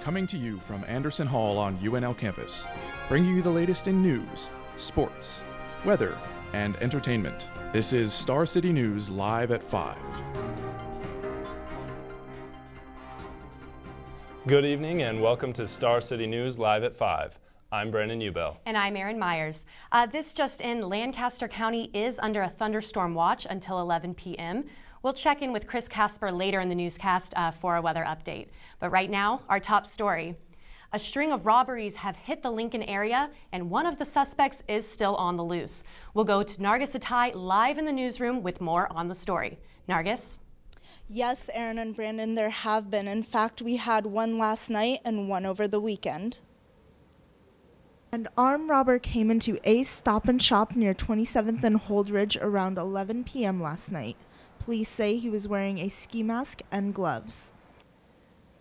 coming to you from Anderson Hall on UNL campus, bringing you the latest in news, sports, weather, and entertainment. This is Star City News live at 5. Good evening and welcome to Star City News live at 5. I'm Brandon Ubell. And I'm Erin Myers. This just in, Lancaster County is under a thunderstorm watch until 11 p.m. We'll check in with Chris Casper later in the newscast for a weather update. But right now, our top story. A string of robberies have hit the Lincoln area, and one of the suspects is still on the loose. We'll go to Nargis Atai live in the newsroom with more on the story. Nargis? Yes, Erin and Brandon, there have been. In fact, we had one last night and one over the weekend. An armed robber came into Ace Stop and Shop near 27th and Holdridge around 11 p.m. last night. Police say he was wearing a ski mask and gloves.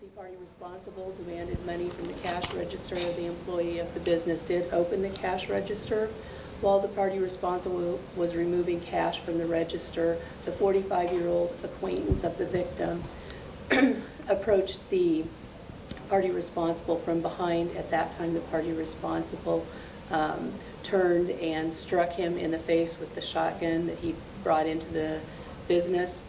The party responsible demanded money from the cash register. The employee of the business did open the cash register. While the party responsible was removing cash from the register, the 45-year-old acquaintance of the victim approached the party responsible from behind. At that time, the party responsible turned and struck him in the face with the shotgun that he brought into the business.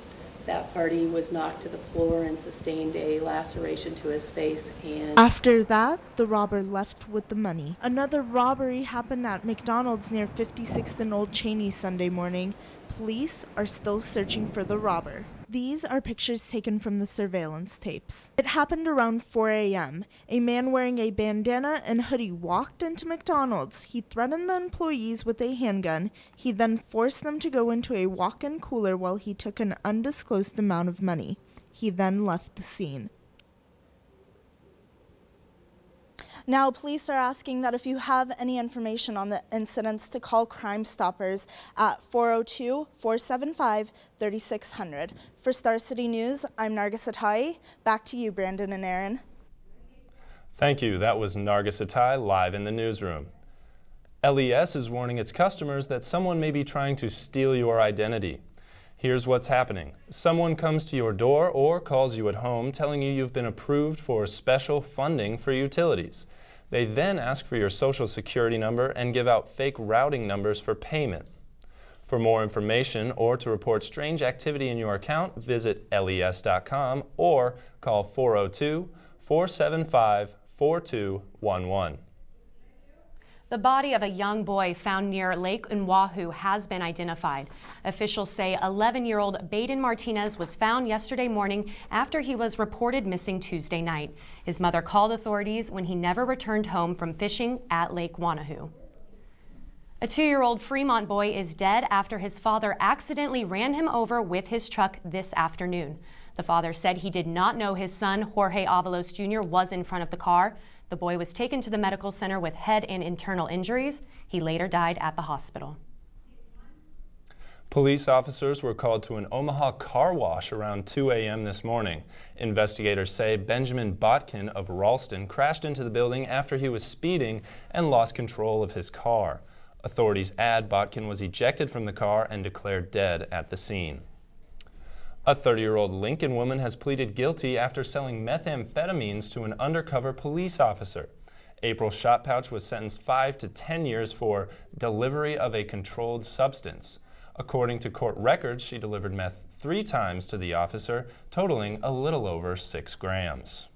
That party was knocked to the floor and sustained a laceration to his face. And after that, the robber left with the money. Another robbery happened at McDonald's near 56th and Old Cheney Sunday morning. Police are still searching for the robber. These are pictures taken from the surveillance tapes. It happened around 4 a.m. A man wearing a bandana and hoodie walked into McDonald's. He threatened the employees with a handgun. He then forced them to go into a walk-in cooler while he took an undisclosed amount of money. He then left the scene. Now, police are asking that if you have any information on the incidents to call Crime Stoppers at 402-475-3600. For Star City News, I'm Nargis Atai. Back to you, Brandon and Erin. Thank you. That was Nargis Atai live in the newsroom. LES is warning its customers that someone may be trying to steal your identity. Here's what's happening. Someone comes to your door or calls you at home telling you you've been approved for special funding for utilities. They then ask for your social security number and give out fake routing numbers for payment. For more information or to report strange activity in your account, visit les.com or call 402-475-4211. The body of a young boy found near Lake Oahu has been identified. Officials say 11-year-old Baden Martinez was found yesterday morning after he was reported missing Tuesday night. His mother called authorities when he never returned home from fishing at Lake Oahu. A 2-year-old Fremont boy is dead after his father accidentally ran him over with his truck this afternoon. The father said he did not know his son, Jorge Avalos Jr., was in front of the car. The boy was taken to the medical center with head and internal injuries. He later died at the hospital. Police officers were called to an Omaha car wash around 2 a.m. this morning. Investigators say Benjamin Botkin of Ralston crashed into the building after he was speeding and lost control of his car. Authorities add Botkin was ejected from the car and declared dead at the scene. A 30-year-old Lincoln woman has pleaded guilty after selling methamphetamines to an undercover police officer. April Shotpouch was sentenced 5 to 10 years for delivery of a controlled substance. According to court records, she delivered meth 3 times to the officer, totaling a little over 6 grams.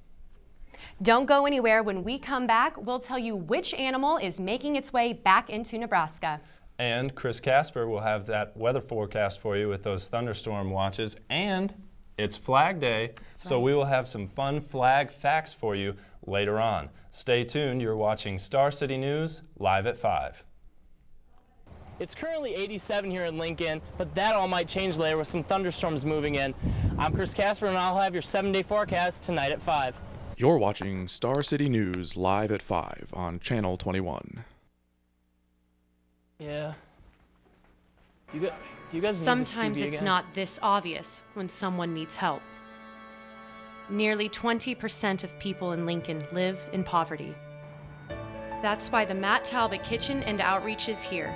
Don't go anywhere. When we come back, we'll tell you which animal is making its way back into Nebraska. And Chris Casper will have that weather forecast for you with those thunderstorm watches. And it's Flag Day, so we will have some fun flag facts for you later on. Stay tuned. You're watching Star City News live at 5. It's currently 87 here in Lincoln, but that all might change later with some thunderstorms moving in. I'm Chris Casper, and I'll have your 7-day forecast tonight at 5. You're watching Star City News live at 5 on Channel 21. Yeah. Do you guys Sometimes need this TV it's again? not this obvious when someone needs help. Nearly 20% of people in Lincoln live in poverty. That's why the Matt Talbot Kitchen and Outreach is here.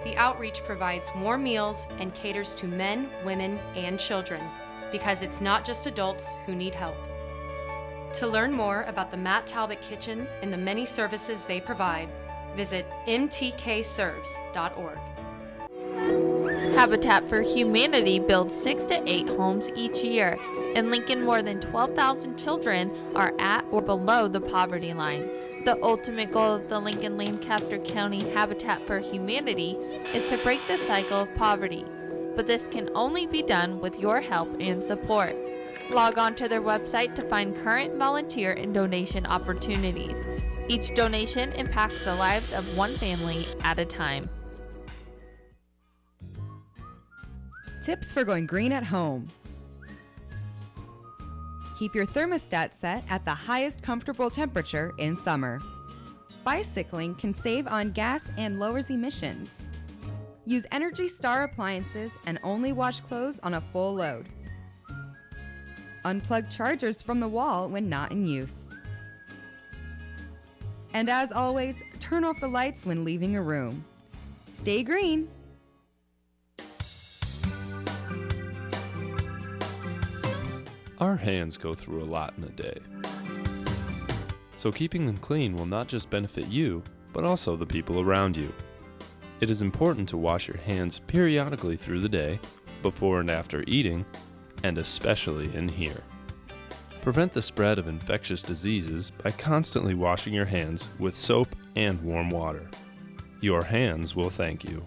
The outreach provides warm meals and caters to men, women, and children, because it's not just adults who need help. To learn more about the Matt Talbot Kitchen and the many services they provide, visit mtkserves.org. Habitat for Humanity builds 6 to 8 homes each year. In Lincoln, more than 12,000 children are at or below the poverty line. The ultimate goal of the Lincoln-Lancaster County Habitat for Humanity is to break the cycle of poverty, but this can only be done with your help and support. Log on to their website to find current volunteer and donation opportunities. Each donation impacts the lives of one family at a time. Tips for going green at home. Keep your thermostat set at the highest comfortable temperature in summer. Bicycling can save on gas and lowers emissions. Use Energy Star appliances and only wash clothes on a full load. Unplug chargers from the wall when not in use. And as always, turn off the lights when leaving a room. Stay green! Our hands go through a lot in a day. So keeping them clean will not just benefit you, but also the people around you. It is important to wash your hands periodically through the day, before and after eating, and especially in here. Prevent the spread of infectious diseases by constantly washing your hands with soap and warm water. Your hands will thank you.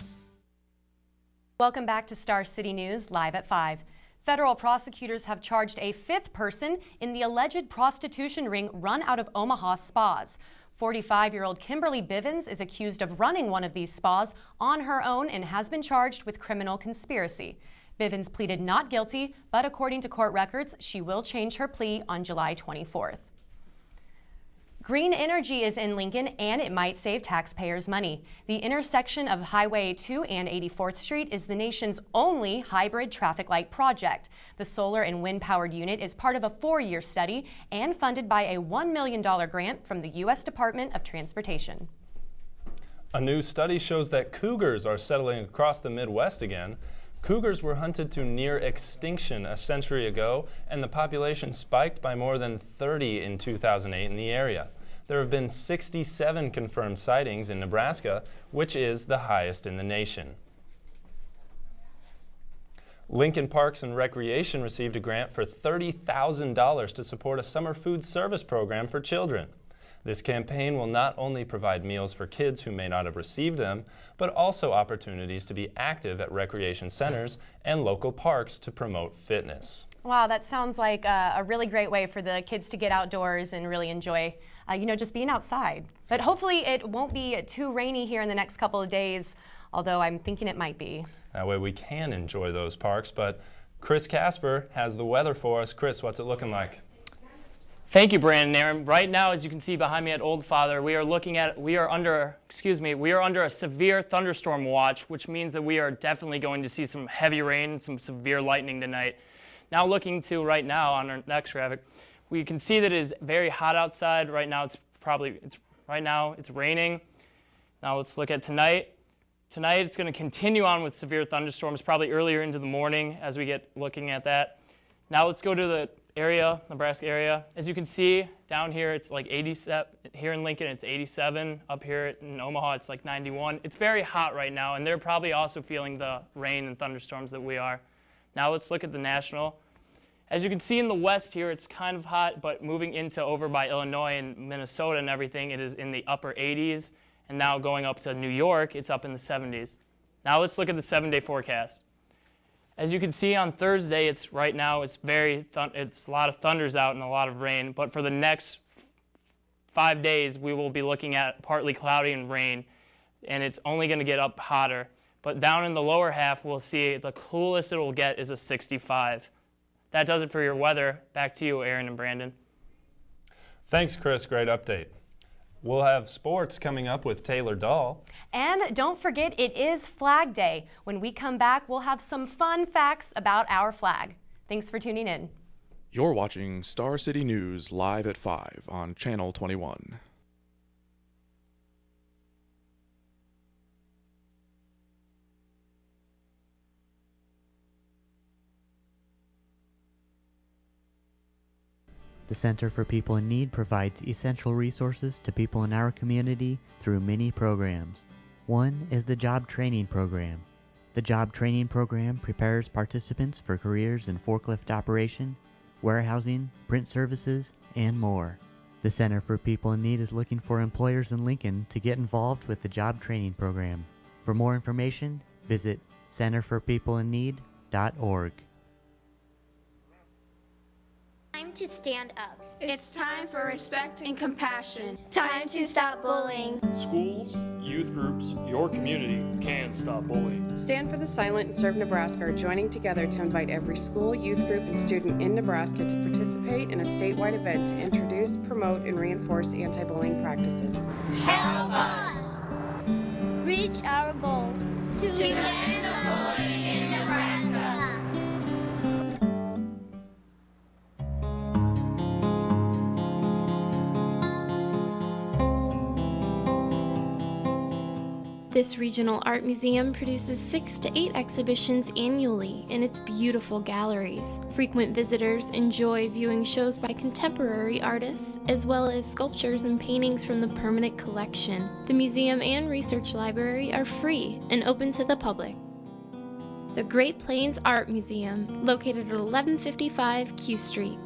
Welcome back to Star City News, live at 5. Federal prosecutors have charged a 5th person in the alleged prostitution ring run out of Omaha spas. 45-year-old Kimberly Bivens is accused of running one of these spas on her own and has been charged with criminal conspiracy. Bivens pleaded not guilty, but according to court records, she will change her plea on July 24th. Green energy is in Lincoln, and it might save taxpayers money. The intersection of Highway 2 and 84th Street is the nation's only hybrid traffic light project. The solar and wind-powered unit is part of a 4-year study and funded by a $1 million grant from the U.S. Department of Transportation. A new study shows that cougars are settling across the Midwest again. Cougars were hunted to near extinction a century ago, and the population spiked by more than 30 in 2008 in the area. There have been 67 confirmed sightings in Nebraska, which is the highest in the nation. Lincoln Parks and Recreation received a grant for $30,000 to support a summer food service program for children. This campaign will not only provide meals for kids who may not have received them, but also opportunities to be active at recreation centers and local parks to promote fitness. Wow, that sounds like a really great way for the kids to get outdoors and really enjoy just being outside. But hopefully it won't be too rainy here in the next couple of days, although I'm thinking it might be. That way we can enjoy those parks, but Chris Casper has the weather for us. Chris, what's it looking like? Thank you, Brandon. Aaron. Right now, as you can see behind me at Old Father, we are under a severe thunderstorm watch, which means that we are definitely going to see some heavy rain and some severe lightning tonight. Now looking to right now on our next graphic, we can see that it is very hot outside. Right now it's raining. Now let's look at tonight. Tonight it's going to continue on with severe thunderstorms, probably earlier into the morning as we get looking at that. Now let's go to the area, Nebraska area. As you can see down here, it's like 87. Here in Lincoln, it's 87. Up here in Omaha, it's like 91. It's very hot right now, and they're probably also feeling the rain and thunderstorms that we are. Now let's look at the national. As you can see in the west here, it's kind of hot, but moving into over by Illinois and Minnesota and everything, it is in the upper 80s. And now going up to New York, it's up in the 70s. Now let's look at the 7-day forecast. As you can see on Thursday, it's right now it's a lot of thunders out and a lot of rain. But for the next 5 days, we will be looking at partly cloudy and rain, and it's only going to get up hotter. But down in the lower half, we'll see the coolest it will get is a 65. That does it for your weather. Back to you, Aaron and Brandon. Thanks, Chris. Great update. We'll have sports coming up with Taylor Dahl. And don't forget, it is Flag Day. When we come back, we'll have some fun facts about our flag. Thanks for tuning in. You're watching Star City News live at 5 on Channel 21. The Center for People in Need provides essential resources to people in our community through many programs. One is the Job Training Program. The Job Training Program prepares participants for careers in forklift operation, warehousing, print services, and more. The Center for People in Need is looking for employers in Lincoln to get involved with the Job Training Program. For more information, visit centerforpeopleinneed.org. Time to stand up. It's time for respect and compassion. Time to stop bullying. Schools, youth groups, your community can stop bullying. Stand for the Silent and Serve Nebraska are joining together to invite every school, youth group, and student in Nebraska to participate in a statewide event to introduce, promote, and reinforce anti-bullying practices. Help us reach our goal to end the bullying in Nebraska. This regional art museum produces 6 to 8 exhibitions annually in its beautiful galleries. Frequent visitors enjoy viewing shows by contemporary artists, as well as sculptures and paintings from the permanent collection. The museum and research library are free and open to the public. The Great Plains Art Museum, located at 1155 Q Street.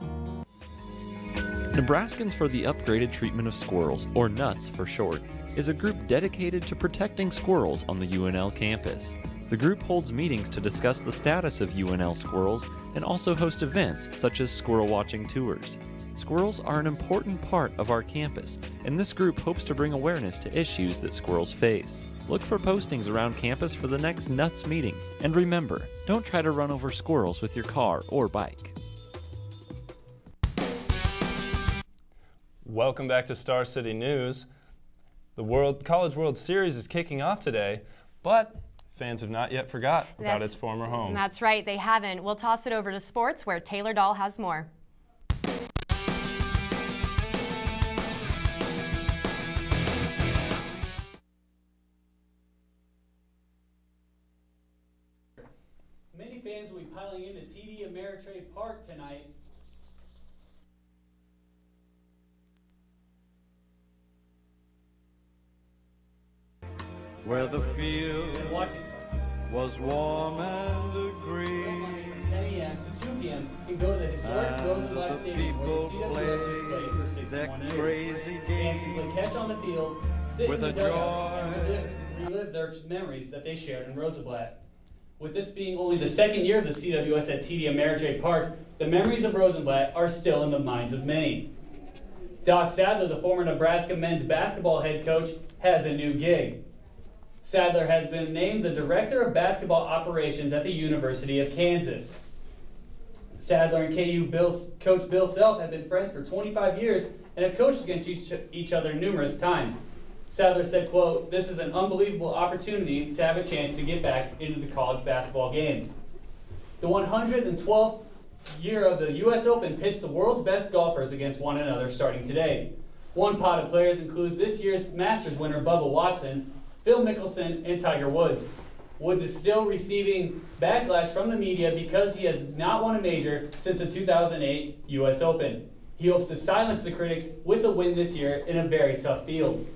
Nebraskans for the Upgraded Treatment of Squirrels, or NUTS for short, is a group dedicated to protecting squirrels on the UNL campus. The group holds meetings to discuss the status of UNL squirrels and also host events such as squirrel watching tours. Squirrels are an important part of our campus, and this group hopes to bring awareness to issues that squirrels face. Look for postings around campus for the next NUTS meeting, and remember, don't try to run over squirrels with your car or bike. Welcome back to Star City News. The College World Series is kicking off today, but fans have not yet forgot about its former home. That's right, they haven't. We'll toss it over to sports, where Taylor Dahl has more. Many fans will be piling into TD Ameritrade Park tonight. Where the field was warm and green, from 10 a.m. to 2 p.m. and go to the historic Rosenblatt Stadium where the CWS has played for 61 years. Crazy Fans can play catch on the field, sit with in the a dugouts, and relive their memories that they shared in Rosenblatt. With this being only the second year of the CWS at TD Ameritrade Park, the memories of Rosenblatt are still in the minds of many. Doc Sadler, the former Nebraska men's basketball head coach, has a new gig. Sadler has been named the Director of Basketball Operations at the University of Kansas. Sadler and KU coach Bill Self have been friends for 25 years and have coached against each other numerous times. Sadler said, quote, "This is an unbelievable opportunity to have a chance to get back into the college basketball game." The 112th year of the U.S. Open pits the world's best golfers against one another starting today. One pot of players includes this year's Masters winner Bubba Watson, Phil Mickelson, and Tiger Woods. Woods is still receiving backlash from the media because he has not won a major since the 2008 U.S. Open. He hopes to silence the critics with a win this year in a very tough field.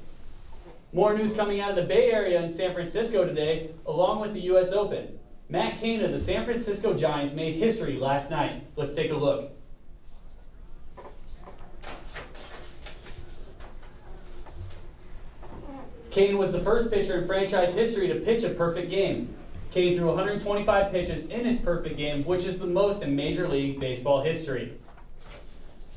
More news coming out of the Bay Area and San Francisco today, along with the U.S. Open. Matt Cain of the San Francisco Giants made history last night. Let's take a look. Cain was the first pitcher in franchise history to pitch a perfect game. Cain threw 125 pitches in his perfect game, which is the most in Major League Baseball history.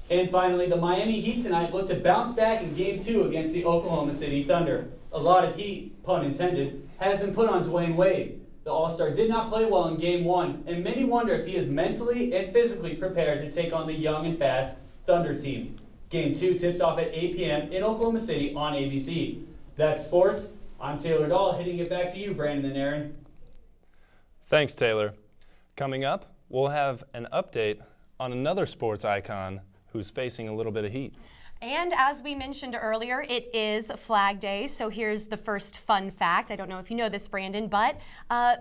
And finally, the Miami Heat tonight look to bounce back in Game 2 against the Oklahoma City Thunder. A lot of heat, pun intended, has been put on Dwayne Wade. The All-Star did not play well in Game 1, and many wonder if he is mentally and physically prepared to take on the young and fast Thunder team. Game 2 tips off at 8 p.m. in Oklahoma City on ABC. That's sports. I'm Taylor Dahl, hitting it back to you, Brandon and Aaron. Thanks, Taylor. Coming up, we'll have an update on another sports icon who's facing a little bit of heat. And as we mentioned earlier, it is Flag Day, so here's the first fun fact. I don't know if you know this, Brandon, but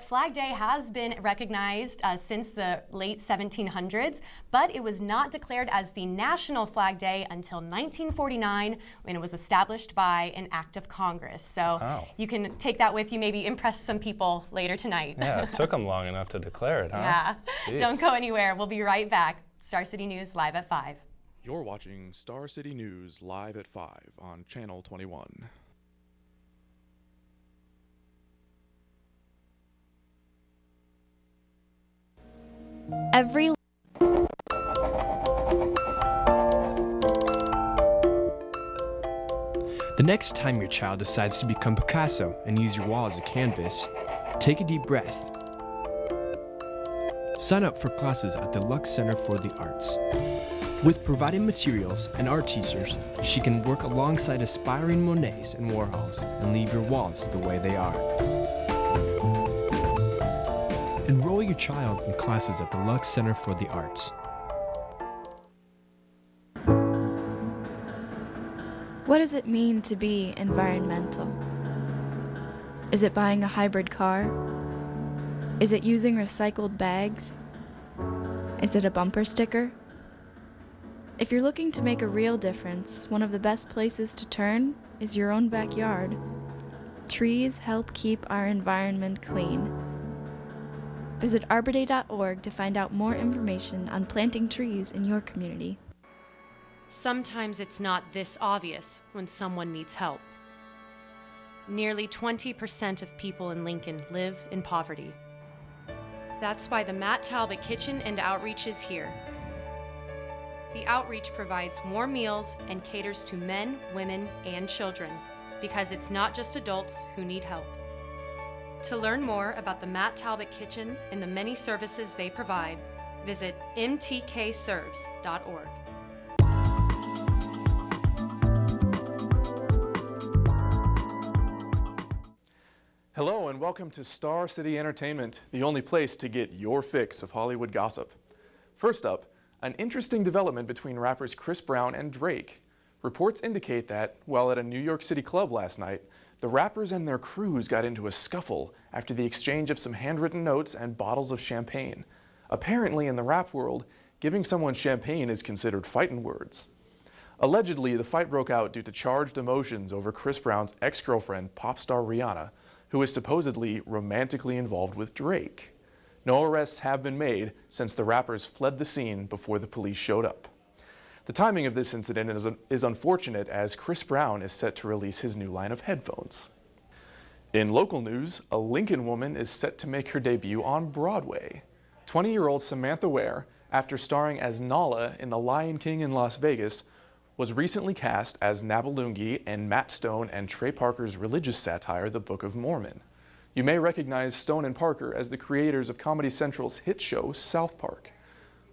Flag Day has been recognized since the late 1700s, but it was not declared as the National Flag Day until 1949 when it was established by an act of Congress. So you can take that with you, maybe impress some people later tonight. Yeah, it took them long enough to declare it, huh? Yeah. Jeez. Don't go anywhere. We'll be right back. Star City News live at 5. You're watching Star City News live at 5 on Channel 21. Every The next time your child decides to become Picasso and use your wall as a canvas, take a deep breath. Sign up for classes at the Lux Center for the Arts. With provided materials and art teachers, she can work alongside aspiring Monets and Warhols and leave your walls the way they are. Enroll your child in classes at the Lux Center for the Arts. What does it mean to be environmental? Is it buying a hybrid car? Is it using recycled bags? Is it a bumper sticker? If you're looking to make a real difference, one of the best places to turn is your own backyard. Trees help keep our environment clean. Visit arborday.org to find out more information on planting trees in your community. Sometimes it's not this obvious when someone needs help. Nearly 20% of people in Lincoln live in poverty. That's why the Matt Talbot Kitchen and Outreach is here. The outreach provides warm meals and caters to men, women, and children, because it's not just adults who need help. To learn more about the Matt Talbot Kitchen and the many services they provide, visit mtkserves.org. Hello and welcome to Star City Entertainment, the only place to get your fix of Hollywood gossip. First up, an interesting development between rappers Chris Brown and Drake. Reports indicate that, while at a New York City club last night, the rappers and their crews got into a scuffle after the exchange of some handwritten notes and bottles of champagne. Apparently, in the rap world, giving someone champagne is considered fighting words. Allegedly, the fight broke out due to charged emotions over Chris Brown's ex-girlfriend, pop star Rihanna, who is supposedly romantically involved with Drake. No arrests have been made since the rappers fled the scene before the police showed up. The timing of this incident is unfortunate, as Chris Brown is set to release his new line of headphones. In local news, a Lincoln woman is set to make her debut on Broadway. 20-year-old Samantha Ware, after starring as Nala in The Lion King in Las Vegas, was recently cast as Nabelungi in Matt Stone and Trey Parker's religious satire, The Book of Mormon. You may recognize Stone and Parker as the creators of Comedy Central's hit show, South Park.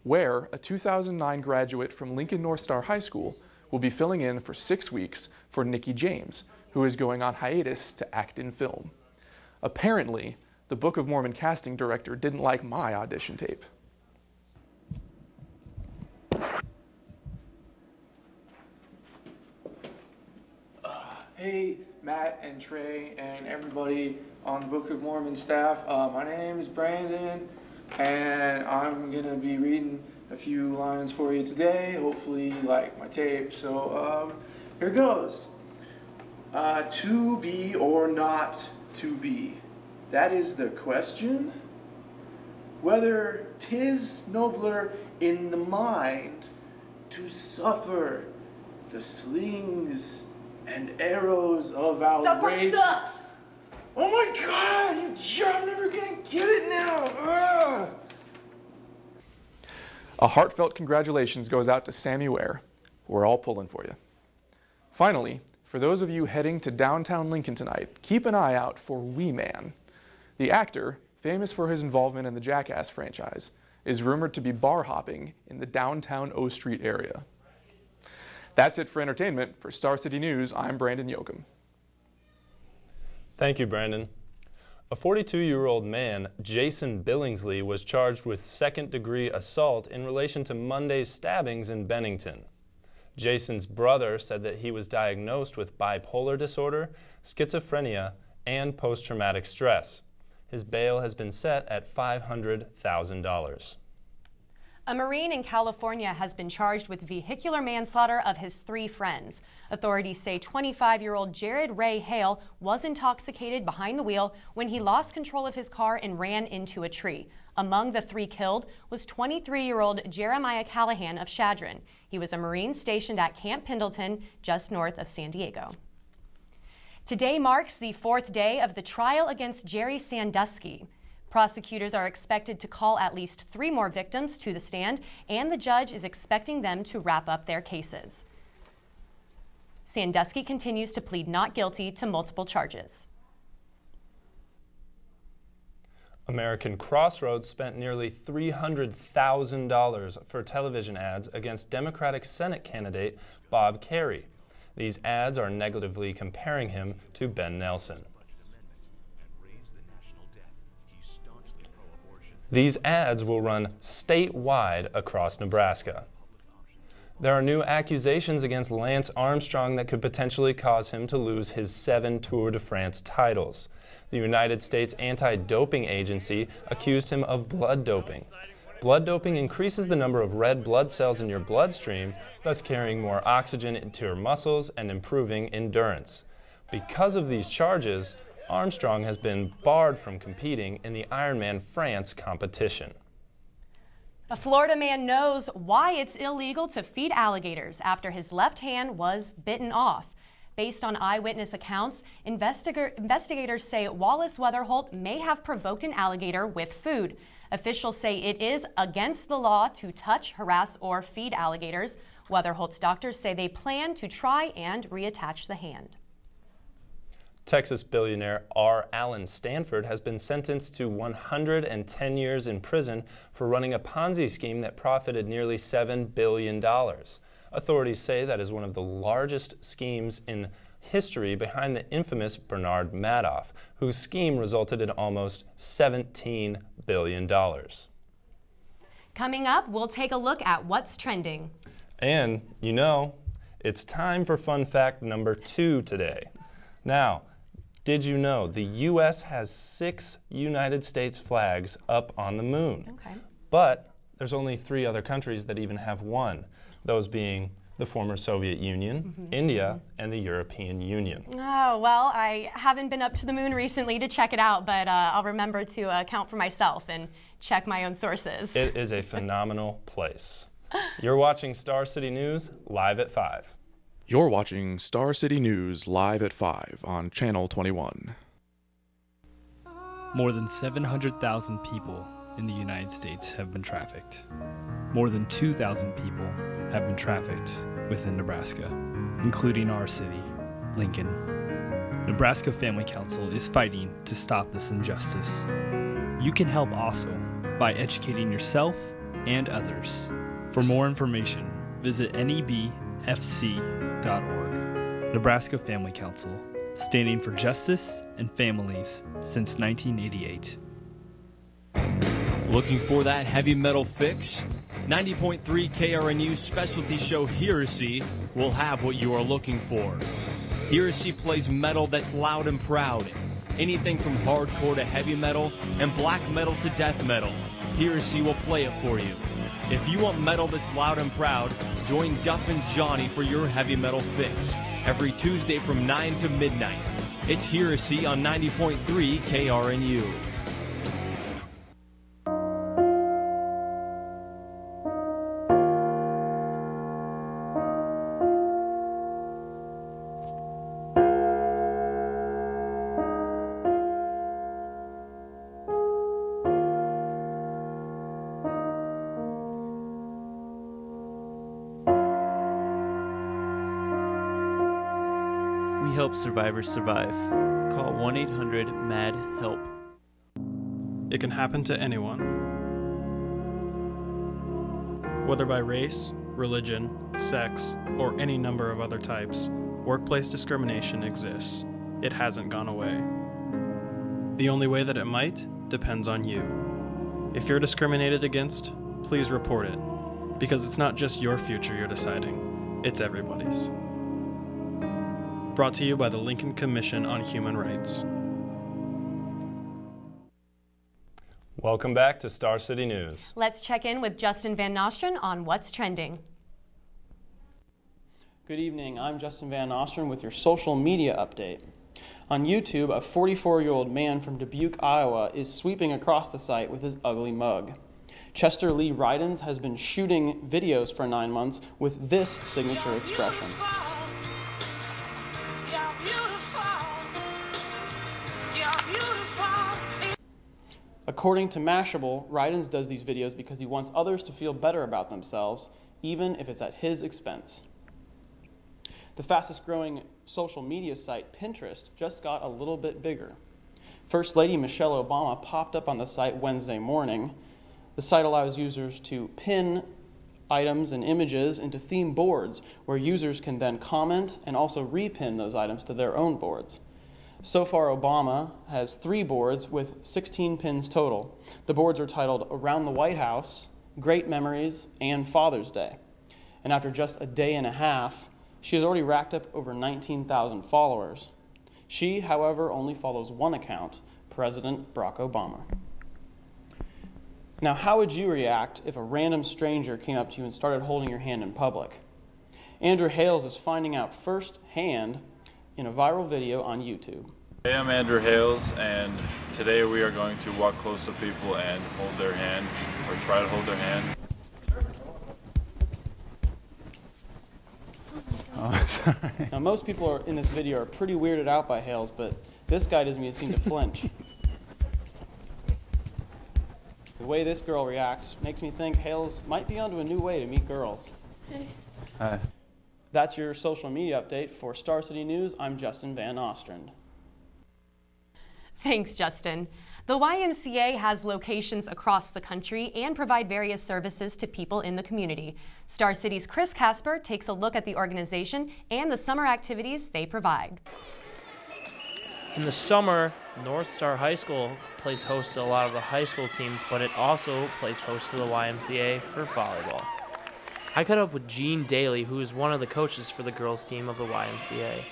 Ware, a 2009 graduate from Lincoln North Star High School, will be filling in for 6 weeks for Nikki James, who is going on hiatus to act in film. Apparently, the Book of Mormon casting director didn't like my audition tape. Hey, Matt and Trey and everybody on the Book of Mormon staff. My name is Brandon, and I'm going to be reading a few lines for you today. Hopefully you like my tape. So here goes. To be or not to be? That is the question. Whether 'tis nobler in the mind to suffer the slings and arrows of outrage. Sucks! Oh my God, you jerk, I'm never gonna get it now. Ugh. A heartfelt congratulations goes out to Sammy Ware. We're all pulling for you. Finally, for those of you heading to downtown Lincoln tonight, keep an eye out for Wee Man. The actor, famous for his involvement in the Jackass franchise, is rumored to be bar hopping in the downtown O Street area. That's it for entertainment. For Star City News, I'm Brandon Yoakum. Thank you, Brandon. A 42-year-old man, Jason Billingsley, was charged with second-degree assault in relation to Monday's stabbings in Bennington. Jason's brother said that he was diagnosed with bipolar disorder, schizophrenia, and post-traumatic stress. His bail has been set at $500,000. A Marine in California has been charged with vehicular manslaughter of his 3 friends. Authorities say 25-year-old Jared Ray Hale was intoxicated behind the wheel when he lost control of his car and ran into a tree. Among the 3 killed was 23-year-old Jeremiah Callahan of Chadron. He was a Marine stationed at Camp Pendleton, just north of San Diego. Today marks the 4th day of the trial against Jerry Sandusky. Prosecutors are expected to call at least 3 more victims to the stand, and the judge is expecting them to wrap up their cases. Sandusky continues to plead not guilty to multiple charges. American Crossroads spent nearly $300,000 for television ads against Democratic Senate candidate Bob Kerrey. These ads are negatively comparing him to Ben Nelson. These ads will run statewide across Nebraska. There are new accusations against Lance Armstrong that could potentially cause him to lose his 7 Tour de France titles. The United States Anti-Doping Agency accused him of blood doping. Blood doping increases the number of red blood cells in your bloodstream, thus carrying more oxygen into your muscles and improving endurance. Because of these charges, Armstrong has been barred from competing in the Ironman France competition. A Florida man knows why it's illegal to feed alligators after his left hand was bitten off. Based on eyewitness accounts, investigators say Wallace Weatherholt may have provoked an alligator with food. Officials say it is against the law to touch, harass, or feed alligators. Weatherholt's doctors say they plan to try and reattach the hand. Texas billionaire R. Alan Stanford has been sentenced to 110 years in prison for running a Ponzi scheme that profited nearly $7 billion. Authorities say that is one of the largest schemes in history behind the infamous Bernard Madoff, whose scheme resulted in almost $17 billion. Coming up, we'll take a look at what's trending. And, you know, it's time for fun fact number 2 today. Now, did you know the U.S. has 6 United States flags up on the moon? Okay. But there's only 3 other countries that even have one, those being the former Soviet Union, India, and the European Union. Oh, well, I haven't been up to the moon recently to check it out, but I'll remember to account for myself and check my own sources. It is a phenomenal place. You're watching Star City News live at 5. You're watching Star City News live at 5 on Channel 21. More than 700,000 people in the United States have been trafficked. More than 2,000 people have been trafficked within Nebraska, including our city, Lincoln. Nebraska Family Council is fighting to stop this injustice. You can help also by educating yourself and others. For more information, visit nebfc.org. Nebraska Family Council, standing for justice and families since 1988. Looking for that heavy metal fix? 90.3 KRNU's specialty show Heresy will have what you are looking for. Heresy plays metal that's loud and proud. Anything from hardcore to heavy metal and black metal to death metal, Heresy will play it for you. If you want metal that's loud and proud, join Duff and Johnny for your heavy metal fix every Tuesday from 9 to midnight. It's Heresy on 90.3 KRNU. We help survivors survive. Call 1-800-MAD-HELP. It can happen to anyone. Whether by race, religion, sex, or any number of other types, workplace discrimination exists. It hasn't gone away. The only way that it might depends on you. If you're discriminated against, please report it, because it's not just your future you're deciding. it's everybody's. Brought to you by the Lincoln Commission on Human Rights. Welcome back to Star City News. Let's check in with Justin Van Nostrand on what's trending. Good evening, I'm Justin Van Nostrand with your social media update. On YouTube, a 44-year-old man from Dubuque, Iowa is sweeping across the site with his ugly mug. Chester Lee Rydens has been shooting videos for 9 months with this signature expression. According to Mashable, Rydens does these videos because he wants others to feel better about themselves, even if it's at his expense. The fastest growing social media site, Pinterest, just got a little bit bigger. First Lady Michelle Obama popped up on the site Wednesday morning. The site allows users to pin items and images into theme boards where users can then comment and also repin those items to their own boards. So far, Obama has 3 boards with 16 pins total. The boards are titled Around the White House, Great Memories, and Father's Day. And after just a day and a half, she has already racked up over 19,000 followers. She, however, only follows one account, President Barack Obama. Now, how would you react if a random stranger came up to you and started holding your hand in public? Andrew Hales is finding out firsthand in a viral video on YouTube. Hey, I'm Andrew Hales, and today we are going to walk close to people and hold their hand, or try to hold their hand. Oh, sorry. Now, most people in this video are pretty weirded out by Hales, but this guy doesn't even seem to flinch. The way this girl reacts makes me think Hales might be onto a new way to meet girls. Hey. Hi. That's your social media update. For Star City News, I'm Justin Van Nostrand. Thanks, Justin. The YMCA has locations across the country and provide various services to people in the community. Star City's Chris Casper takes a look at the organization and the summer activities they provide. In the summer, North Star High School plays host to a lot of the high school teams, but it also plays host to the YMCA for volleyball. I caught up with Jean Daly, who is one of the coaches for the girls team of the YMCA.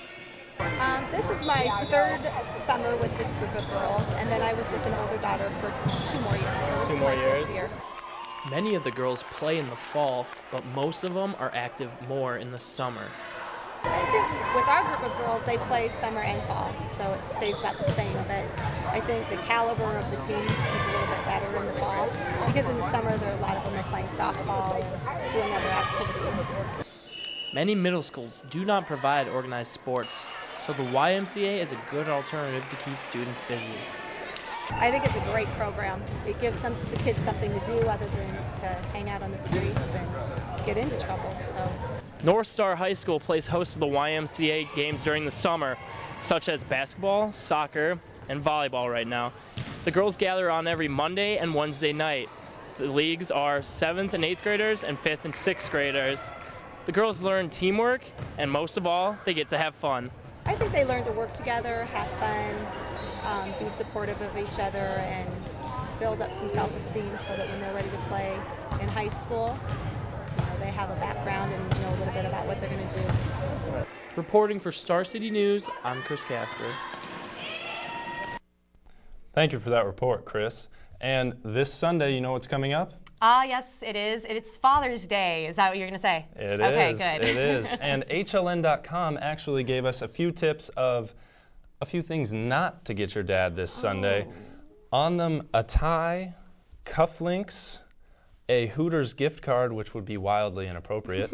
This is my 3rd summer with this group of girls, and then I was with an older daughter for 2 more years. So 2 more years? Many of the girls play in the fall, but most of them are active more in the summer. I think with our group of girls, they play summer and fall, so it stays about the same, but I think the caliber of the teams is a little bit better in the fall, because in the summer, a lot of them are playing softball, doing other activities. Many middle schools do not provide organized sports, so the YMCA is a good alternative to keep students busy. I think it's a great program. It gives the kids something to do other than to hang out on the streets and get into trouble. So. North Star High School plays host to the YMCA games during the summer, such as basketball, soccer, and volleyball right now. The girls gather on every Monday and Wednesday night. The leagues are 7th and 8th graders and 5th and 6th graders. The girls learn teamwork, and most of all, they get to have fun. I think they learn to work together, have fun, be supportive of each other, and build up some self-esteem so that when they're ready to play in high school, they have a background and know a little bit about what they're going to do. Reporting for Star City News, I'm Chris Casper. Thank you for that report, Chris. And this Sunday, you know what's coming up? Yes, it is. It's Father's Day. Is that what you're going to say? It okay, is. Good. It is. And HLN.com actually gave us a few tips of a few things not to get your dad this Sunday. On them, a tie, cufflinks, a Hooters gift card, which would be wildly inappropriate,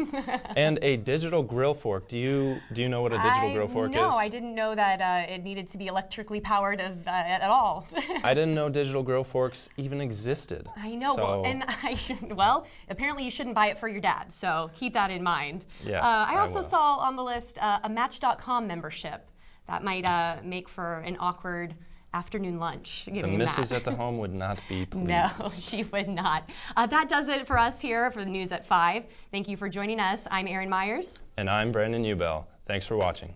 and a digital grill fork. Do you know what a digital grill fork is? No, I didn't know that it needed to be electrically powered at all. I didn't know digital grill forks even existed. I know. So. Well, apparently you shouldn't buy it for your dad, so keep that in mind. Yes, I also will. saw on the list a Match.com membership. That might make for an awkward afternoon lunch. The missus at the home would not be pleased. No, she would not. That does it for us here for the News at 5. Thank you for joining us. I'm Erin Myers. And I'm Brandon Ubell. Thanks for watching.